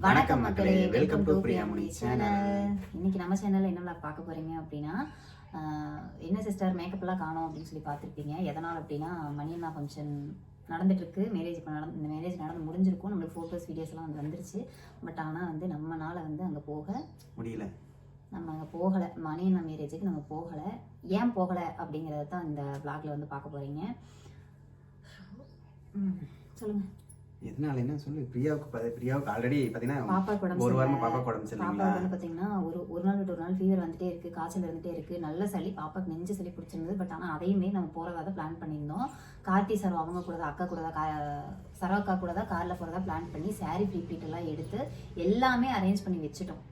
வணக்கம் மக்களே, welcome to Priyamani channel. இன்னைக்கு நம்ம சேனல்ல என்ன vlog பார்க்க போறீங்க அப்படின்னா, என்ன சிஸ்டர் மேக்கப்லாம் காணோம் அப்படின்னு சொல்லி பார்த்துருப்பீங்க. எதனால் அப்படின்னா, மணியண்ணா ஃபங்க்ஷன் நடந்துட்டு இருக்கு. இந்த மேரேஜ் நடந்து முடிஞ்சிருக்கும். நம்மளுக்கு ஃபோட்டோஸ் வீடியோஸ்லாம் வந்து வந்துருச்சு. பட் ஆனால் வந்து நம்மனால வந்து அங்கே போக முடியல. நம்ம அங்கே போகலை, மணியண்ணா மேரேஜுக்கு நம்ம போகலை. ஏன் போகலை அப்படிங்கிறத தான் இந்த vlogல வந்து பார்க்க போறீங்க. சொல்லுங்க. எதனால என்ன சொல்லு. பிரியாவுக்கு ஆல்ரெடி பாத்தீங்கன்னா ஒரு வாரமா பாப்பாக்கு உடம்பு சரியில்லை. பாப்பா வந்து பாத்தீங்கன்னா ஒரு நாள் விட்டு ஒரு நாள் ஃபீவர் வந்துட்டே இருக்கு, காய்ச்சல் இருந்துட்டே இருக்கு, நல்ல சளி, பாப்பாக்கு நெஞ்சு சளி பிடிச்சிருந்தது. பட் ஆனால் அதையுமே நம்ம போறதா பிளான் பண்ணியிருந்தோம். கார்த்தி சார் அவங்க கூட அக்கா கூட சரவக்கா கூட தான் கார்ல போறதா பிளான் பண்ணி சாரி ப்ரீப்ளீட் எல்லாம் எடுத்து எல்லாமே அரேஞ்ச் பண்ணி வச்சுட்டோம்.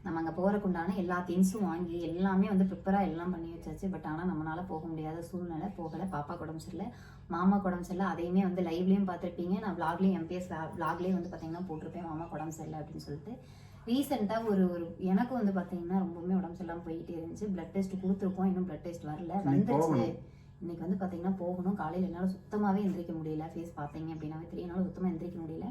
நம்ம அங்கே போகிறக்குண்டான எல்லா திங்ஸும் வாங்கி எல்லாமே வந்து ப்ரிப்பராக எல்லாம் பண்ணி வச்சாச்சு. பட் ஆனால் நம்மளால போக முடியாத சூழ்நிலை, போகலை. பாப்பா உடம்பு சரியில்லை, மாமா உடம்பு சரியில்லை. அதையுமே வந்து லைவ்லேயும் பார்த்துருப்பீங்க. நான் விளாக்லேயும் எம்பிஎஸ் விளாக்லேயும் வந்து பார்த்தீங்கன்னா போட்டிருப்பேன் மாமா உடம்பு சரியில்லை அப்படின்னு சொல்லிட்டு. ரீசெண்டாக ஒரு எனக்கு வந்து பார்த்தீங்கன்னா ரொம்பவுமே உடம்பு சரியில்லாமல் போயிட்டே இருந்துச்சு. பிளட் டெஸ்ட் கொடுத்துருக்கோம், இன்னும் பிளட் டெஸ்ட் வரல, வந்துருச்சு. இன்னைக்கு வந்து பார்த்தீங்கன்னா போகணும். காலையில் என்னால் சுத்தமாகவே எந்திரிக்க முடியல. ஃபேஸ் பார்த்தீங்க அப்படின்னாவே தெரியும், என்னால் சுத்தமாக எந்திரிக்க முடியல.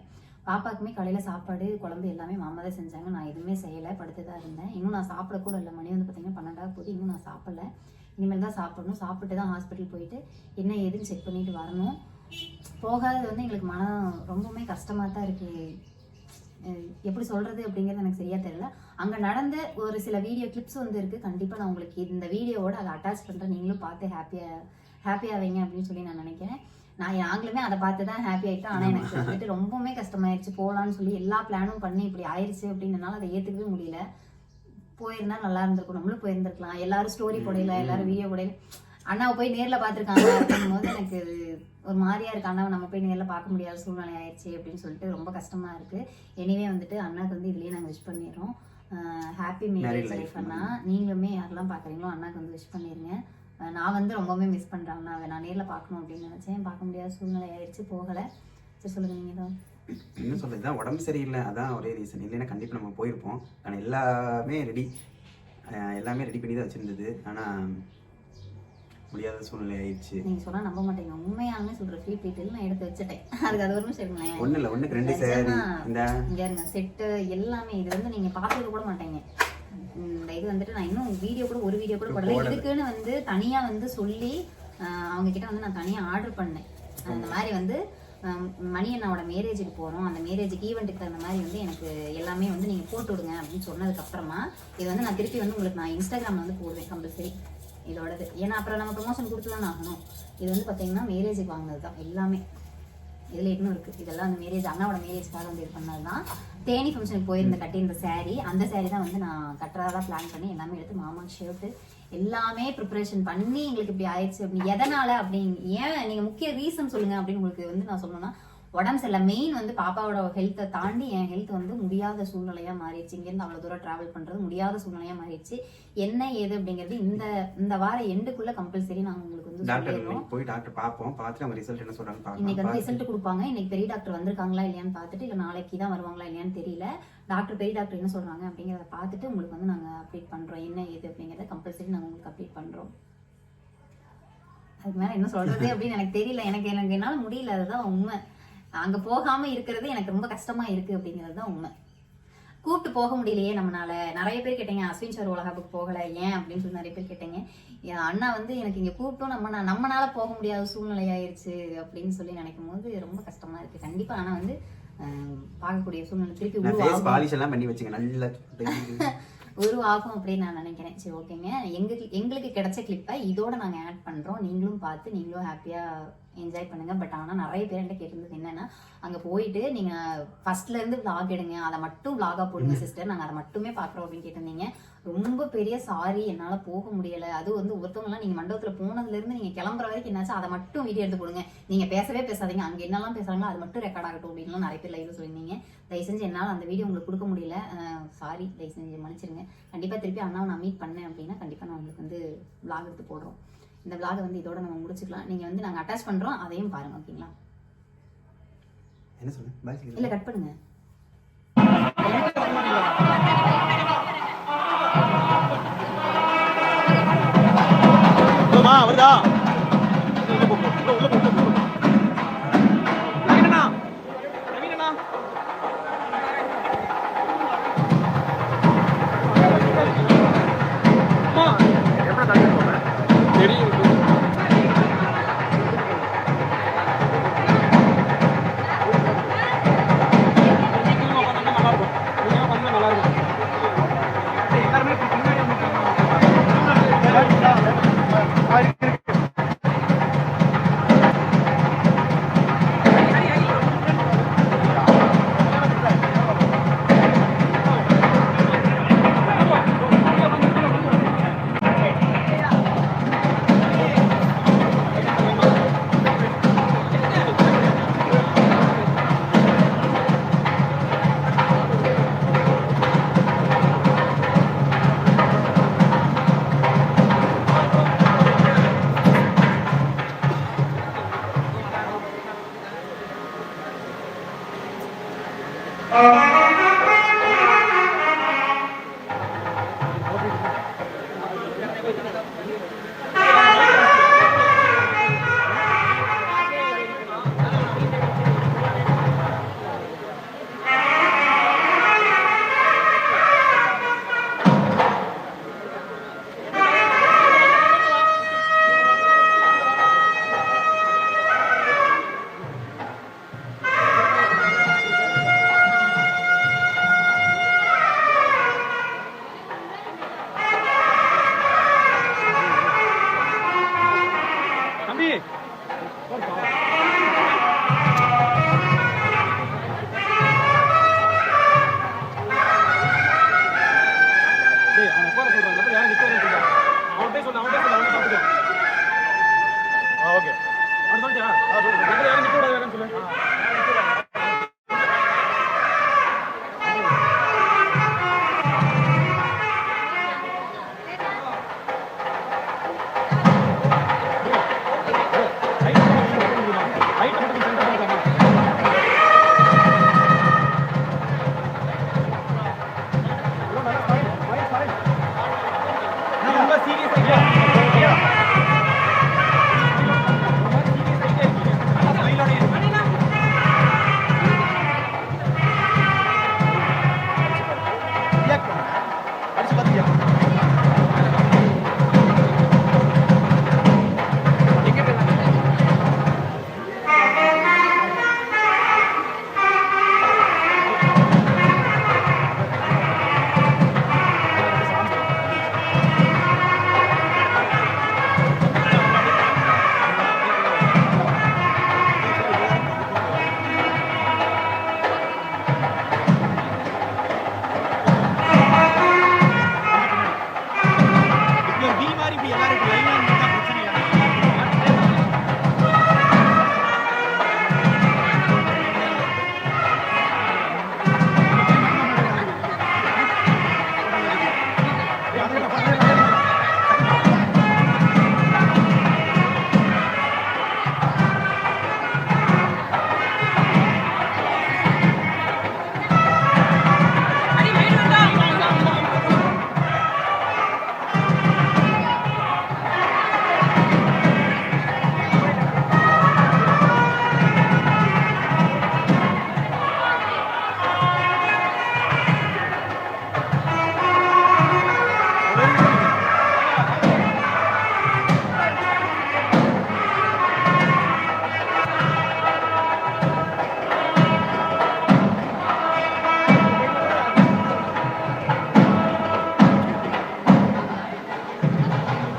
பாப்பாக்குமே காலையில் சாப்பாடு குழம்பு எல்லாமே மாமா தான் செஞ்சாங்க. நான் எதுவுமே செய்யலை, படுத்து தான் இருந்தேன். இன்னும் நான் சாப்பிடக்கூட இல்லை. மணி வந்து பார்த்தீங்கன்னா 12 போது, இன்னும் நான் சாப்பிடல. இனிமேல் தான் சாப்பிடணும். சாப்பிட்டு தான் ஹாஸ்பிட்டல் போயிட்டு என்ன ஏதுன்னு செக் பண்ணிட்டு வரணும். போகாதது வந்து எங்களுக்கு மனம் ரொம்பவுமே கஷ்டமாக தான் இருக்குது. எப்படி சொல்கிறது அப்படிங்கிறது எனக்கு சரியாக தெரியல. அங்கே நடந்த ஒரு சில வீடியோ கிளிப்ஸ் வந்து இருக்குது. கண்டிப்பாக நான் உங்களுக்கு இந்த வீடியோவோட அதை அட்டாச் பண்ணுறேன். நீங்களும் பார்த்து ஹாப்பியாவீங்க அப்படின்னு சொல்லி நான் நினைக்கிறேன். நாங்களுமே அதை பார்த்து தான் ஹாப்பி ஆகிட்டோம். ஆனால் எனக்கு வந்துட்டு ரொம்பவுமே கஷ்டமாயிருச்சு. போகலான்னு சொல்லி எல்லா பிளானும் பண்ணி இப்படி ஆயிடுச்சு அப்படின்றனால அதை ஏற்றுக்கவே முடியல. போயிருந்தா நல்லா இருந்திருக்கும், நம்மளும் போயிருந்துருக்கலாம். எல்லாரும் ஸ்டோரி போடையில, எல்லாரும் வீடியோ போடையில. அண்ணாவை போய் நேரில் பார்த்துருக்காங்க அப்படிங்கும் போது எனக்கு ஒரு மாதிரியா இருக்கு. அண்ணாவை நம்ம போய் நேரில் பார்க்க முடியாத சூழ்நிலை ஆயிடுச்சு அப்படின்னு சொல்லிட்டு ரொம்ப கஷ்டமா இருக்கு. எனிவே வந்துட்டு அண்ணாக்கு வந்து இதுலேயே நாங்கள் விஷ் பண்ணிடுறோம். ஹாப்பி மேரேஜ் லைஃப் அண்ணா. நீங்களுமே யாரெல்லாம் பார்க்குறீங்களோ அண்ணாக்கு வந்து விஷ் பண்ணிடுங்க. நான் வந்து ரொம்பவே மிஸ் பண்ணுறேன் அண்ணாவை. நான் நேரில் பார்க்கணும் அப்படின்னு நினச்சேன், பார்க்க முடியாத சூழ்நிலை ஆயிடுச்சு, போகலை. சரி சொல்லுங்கள் நீங்கள் தான். என்ன சொல்றது, இதான் உடம்பு சரியில்லை, அதான் ஒரே ரீசன். இல்லைன்னா கண்டிப்பாக நம்ம போயிருப்போம். ஆனால் எல்லாமே ரெடி பண்ணி தான் வச்சுருந்தது. ஆனால் முடியாத சூழ்நிலை ஆயிடுச்சு. நீங்கள் சொன்னால் நம்ப மாட்டேங்க, உண்மையாலுமே சொல்கிற ஃப்ரீ ப்ளீட்டில் நான் எடுத்து வச்சுட்டேன். அதுக்கு அது ஒரு சொல்லுங்களேன். ஒன்றும் இல்லை, 1க்கு 2 சேரி இங்கே இருங்க செட்டு எல்லாமே. இது வந்து நீங்கள் பார்த்தது கூட மாட்டேங்க. இந்த இது வந்துட்டு நான் இன்னும் ஒரு வீடியோ கூட போடல. இதுக்குன்னு வந்து தனியாக வந்து சொல்லி அவங்க கிட்ட வந்து நான் தனியாக ஆர்டர் பண்ணேன். அந்த மாதிரி வந்து மணி அண்ணாவோட மேரேஜுக்கு போகிறோம், அந்த மேரேஜுக்கு ஈவெண்ட்டுக்கு அந்த மாதிரி வந்து எனக்கு எல்லாமே வந்து நீங்கள் போட்டு விடுங்க அப்படின்னு சொன்னதுக்கப்புறமா இது வந்து நான் திருப்பி வந்து உங்களுக்கு நான் இன்ஸ்டாகிராமில் வந்து போடுவேன் கம்பல்சரி இதோடது. ஏன்னா அப்புறம் நம்ம ப்ரொமோஷன் கொடுத்து தான் ஆகணும். இது வந்து பார்த்தீங்கன்னா மேரேஜுக்கு வாங்கினது தான் எல்லாமே. இதில் இன்னும் இருக்குது. இதெல்லாம் அந்த மேரேஜ் அண்ணாவோட மேரேஜ்க்காக வந்து இது பண்ணது தான். தேனி ஃபங்க்ஷனுக்கு போயிருந்த கட்டியிருந்த சாரீ, அந்த சாரீ தான் வந்து நான் கட்டுறதா பிளான் பண்ணி எல்லாமே எடுத்து மாமா ஷர்ட்டு எல்லாமே ப்ரிப்பரேஷன் பண்ணி எங்களுக்கு இப்படி ஆயிடுச்சு. அப்படி எதனால அப்படின்னு ஏன் நீங்கள் முக்கிய ரீசன் சொல்லுங்கள் அப்படின்னு உங்களுக்கு வந்து நான் சொல்லணும்னா, உடம்பு சரியில்லை. மெயின் வந்து பாப்பாவோட ஹெல்த்தை தாண்டி என் ஹெல்த் வந்து முடியாத சூழ்நிலையாக மாறிடுச்சு. இங்கேருந்து அவ்வளோ தூரம் ட்ராவல் பண்ணுறது முடியாத சூழ்நிலையாக மாறிடுச்சு. என்ன ஏது அப்படிங்கிறது இந்த வார எண்டுக்குள்ளே கம்பல்சரி நாங்கள் உங்களுக்கு வந்து சொல்லிடுறோம். போய் டாக்டர் பார்ப்போம், பார்த்துட்டு அவங்க ரிசல்ட் என்ன சொல்கிறாங்க. இன்னைக்கு வந்து ரிசல்ட் கொடுப்பாங்க. இன்னைக்கு பெரிய டாக்டர் வந்திருக்காங்களா இல்லையான்னு பார்த்துட்டு, இல்லை நாளைக்கு தான் வருவாங்களா இல்லையான்னு தெரியல. பெரிய டாக்டர் என்ன சொல்கிறாங்க அப்படிங்கிறத பார்த்துட்டு உங்களுக்கு வந்து நாங்கள் அப்டேட் பண்ணுறோம். என்ன ஏது அப்படிங்கிறத கம்பல்சரி நாங்கள் உங்களுக்கு அப்டேட் பண்ணுறோம். அதுக்கு மேலே என்ன சொல்கிறது அப்படின்னு எனக்கு தெரியல. எனக்கு என்னால் முடியல, அதுதான் உண்மை. அங்கே போகாமல் இருக்கிறது எனக்கு ரொம்ப கஷ்டமாக இருக்குது அப்படிங்கிறது தான் உண்மை. கூப்பிட்டு போக முடியலையே நம்மளால. நிறைய பேர் கேட்டீங்க, அஸ்வின் சார் உலகாப்புக்கு போகலை ஏன் அப்படின்னு சொல்லி நிறைய பேர் கேட்டீங்க. அண்ணா வந்து எனக்கு இங்கே கூப்பிட்டோம் நம்மளால போக முடியாத சூழ்நிலை ஆயிடுச்சு அப்படின்னு சொல்லி நினைக்கும் போது ரொம்ப கஷ்டமா இருக்கு. கண்டிப்பா ஆனால் வந்து பார்க்கக்கூடிய சூழ்நிலை திருப்பி உருவாகும் அப்படின்னு நான் நினைக்கிறேன். சரி ஓகேங்க, எங்களுக்கு கிடைச்ச கிளிப்பை இதோட நாங்கள் ஆட் பண்ணுறோம். நீங்களும் பார்த்து நீங்களும் ஹாப்பியாக என்ஜாய் பண்ணுங்க. பட் ஆனால் நிறைய பேர் என்கிட்ட கேட்டிருந்தது என்னன்னா, அங்கே போயிட்டு நீங்கள் ஃபர்ஸ்ட்லேருந்து விளாக் எடுங்க, அதை மட்டும் விளாகாக போடுங்க சிஸ்டர், நாங்கள் அதை மட்டுமே பார்க்குறோம் அப்படின்னு கேட்டிருந்தீங்க. ரொம்ப பெரிய சாரி, என்னால் போக முடியலை. அது வந்து ஒருத்தவங்கலாம் நீங்கள் மண்டபத்தில் போனதுலேருந்து நீங்கள் கிளம்புற வரைக்கும் என்னாச்சு, அதை மட்டும் வீடியோ எடுத்து போடுங்க, நீங்கள் பேசவே பேசாதீங்க, அங்கே என்னெல்லாம் பேசுகிறாங்களோ அது மட்டும் ரெக்கார்ட் ஆகட்டும் அப்படின்லாம் நிறைய பேர் லைவ் சொல்லியிருந்தீங்க. தயவு செஞ்சு என்னால் அந்த வீடியோ உங்களுக்கு கொடுக்க முடியல, சாரி, தயவு செஞ்சு மன்னிச்சிருங்க. கண்டிப்பாக திருப்பி அண்ணாவை நான் மீட் பண்ணேன் அப்படின்னா கண்டிப்பாக நான் உங்களுக்கு வந்து விளாக் எடுத்து போடுறோம். இந்த விளாகை வந்து இதோட நம்ம முடிச்சுக்கலாம். நீங்கள் வந்து நாங்கள் அட்டாச் பண்ணுறோம், அதையும் பாருங்க. ஓகேங்களா? என்ன சொல்லுங்க, இல்லை கட் பண்ணுங்க. வருதா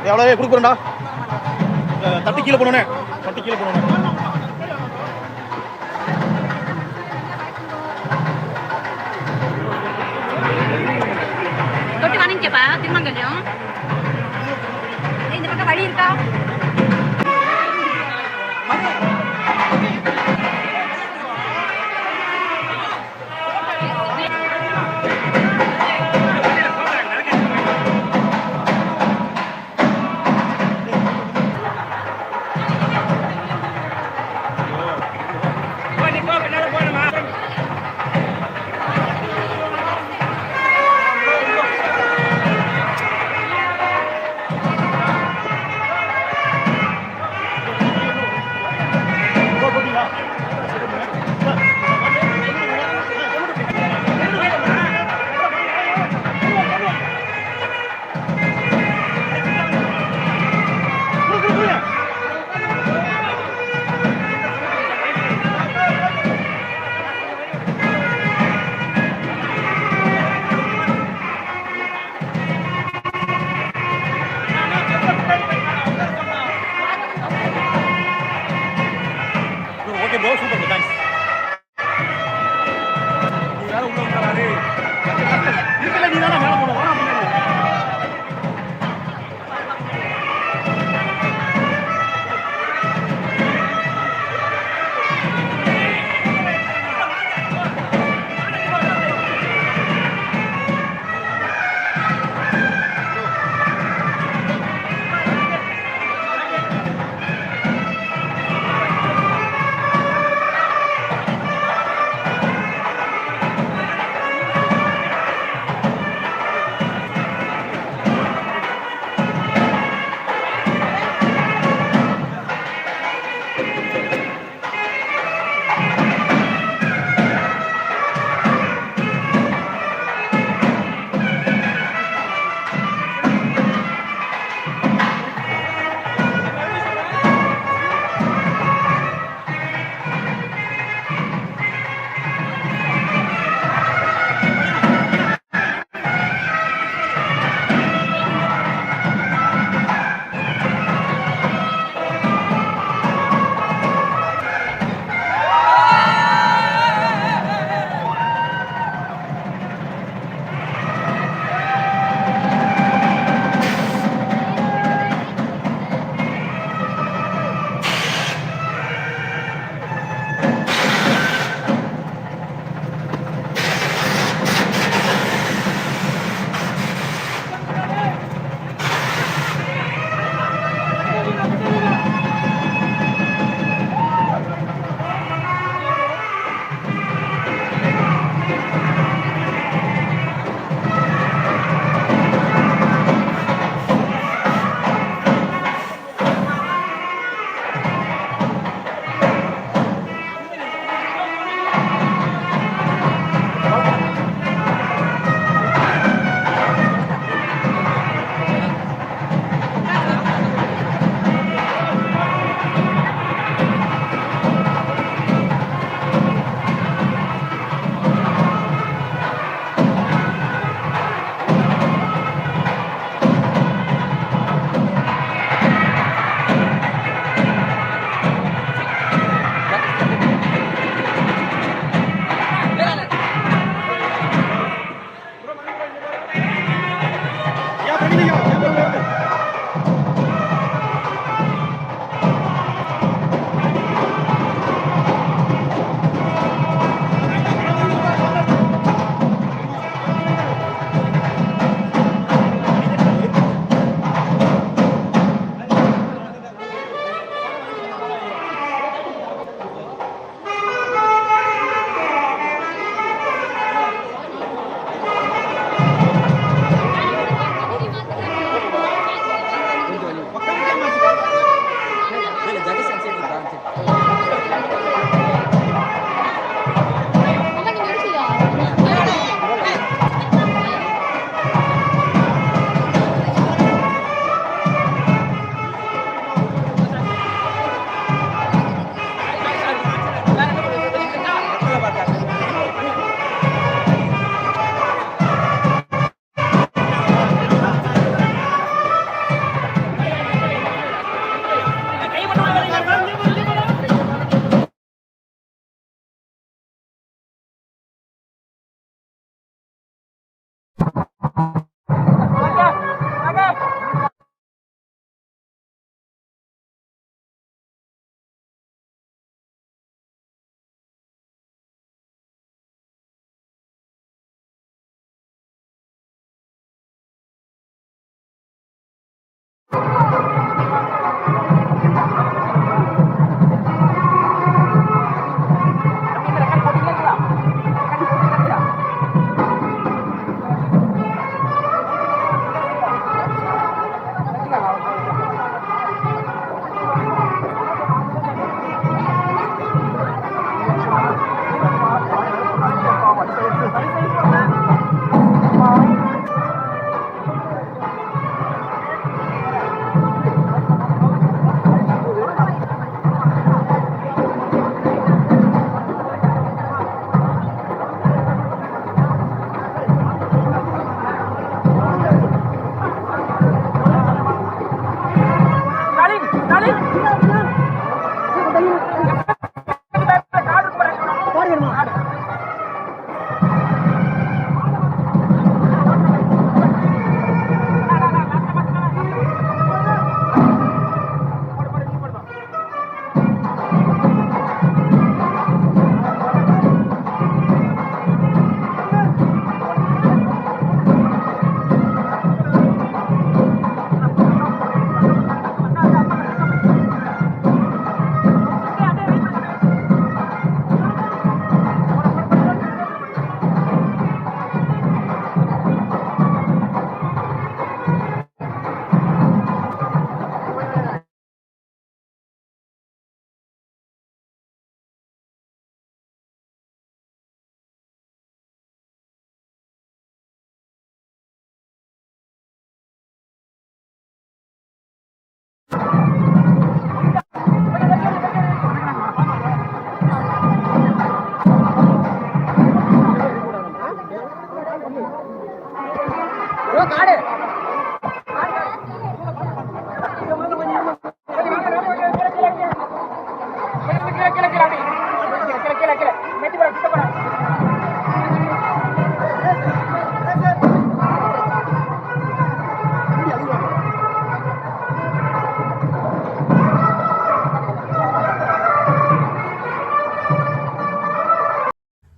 எவ்வளோ கொடுக்குறேன்டா தட்டி கீழே போனோன்னே தட்டி கீழே போனோன்னே தொட்டி வாங்கிக்கப்பா திருமங்கல்யம் இந்த பக்கம் வழி இருக்கா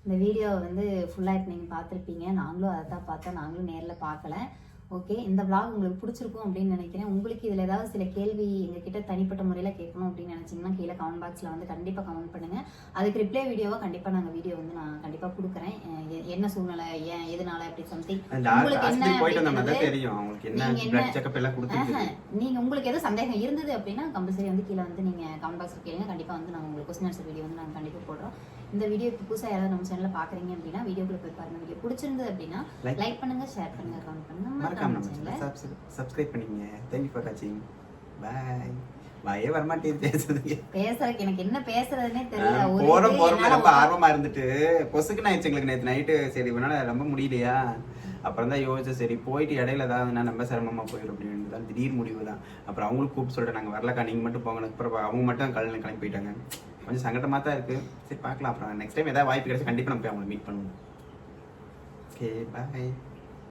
இந்த வீடியோவை வந்து ஃபுல்லாக இப்போ நீங்கள் பார்த்துருப்பீங்க. நாங்களும் அதை தான் பார்த்தோம், நாங்களும் நேரில் பார்க்கல. ஓகே, இந்த vlog உங்களுக்கு பிடிச்சிருக்கும் அப்படின்னு நினைக்கிறேன். உங்களுக்கு இதில் ஏதாவது சில கேள்வி எங்ககிட்ட தனிப்பட்ட முறையில் கேட்கணும் அப்படின்னு நினச்சிங்கன்னா கீழே கமெண்ட் பாக்ஸில் வந்து கண்டிப்பாக கமெண்ட் பண்ணுங்கள். அதுக்கு ரிப்ளை வீடியோவாக கண்டிப்பாக நாங்கள் வீடியோ வந்து நான் கண்டிப்பாக கொடுக்குறேன். என்ன சூழ்நிலை, ஏன் எதனால அப்படி சம்திங் உங்களுக்கு என்ன நீங்கள் உங்களுக்கு எதுவும் சந்தேகம் இருந்தது அப்படின்னா கம்பல்சரி வந்து கீழே வந்து நீங்கள் கமெண்ட் பாக்ஸில் கேளுங்க. கண்டிப்பாக வந்து நாங்கள் உங்களுக்கு கொஸ்டின் ஆன்சர் வீடியோ வந்து நாங்கள் கண்டிப்பாக போடுறோம். இந்த வீடியோ புதுசாக யாராவது நம்ம சேனலில் பார்க்குறீங்க அப்படின்னா வீடியோக்குள்ள போய் பாருங்க. வீடியோ பிடிச்சிருந்தது அப்படின்னா லைக் பண்ணுங்கள், ஷேர் பண்ணுங்கள், கமெண்ட் பண்ணுங்கள், சப்ஸ்கிரைப் பண்ணிக்கங்க. தேங்க்யூ ஃபார் வாட்சிங். பாய். வாயே வரமாட்டேங்குது பேசுறதுக்கு. பேசுறதுக்கு எனக்கு என்ன பேசுறதுன்னே தெரியல. போறோம் ரொம்ப ஆர்வமா இருந்துட்டு பொசுக்குன்னு ஆயிடுச்சு எங்களுக்கு நேற்று நைட்டு. சரி இவனால ரொம்ப முடியலையா, அப்புறம் தான் யோசிச்சு சரி போயிட்டு இடையில ஏதாவது ரொம்ப சிரமமா போயிடும் அப்படின்னு தான் திடீர் முடிவு தான். அப்புறம் அவங்களுக்கு கூப்பிட்டு சொல்லிட்டு நாங்கள் வரலக்கா நீங்கள் மட்டும் போங்க. அப்புறம் அவங்க மட்டும் கிளம்பி போயிட்டாங்க. கொஞ்சம் சங்கடமாக தான் இருக்குது. சரி பார்க்கலாம். அப்புறம் நெக்ஸ்ட் டைம் ஏதாவது வாய்ப்பு கிடைச்சா கண்டிப்பாக நம்ம போய் அவங்களை மீட் பண்ணுவோம். Okay bye.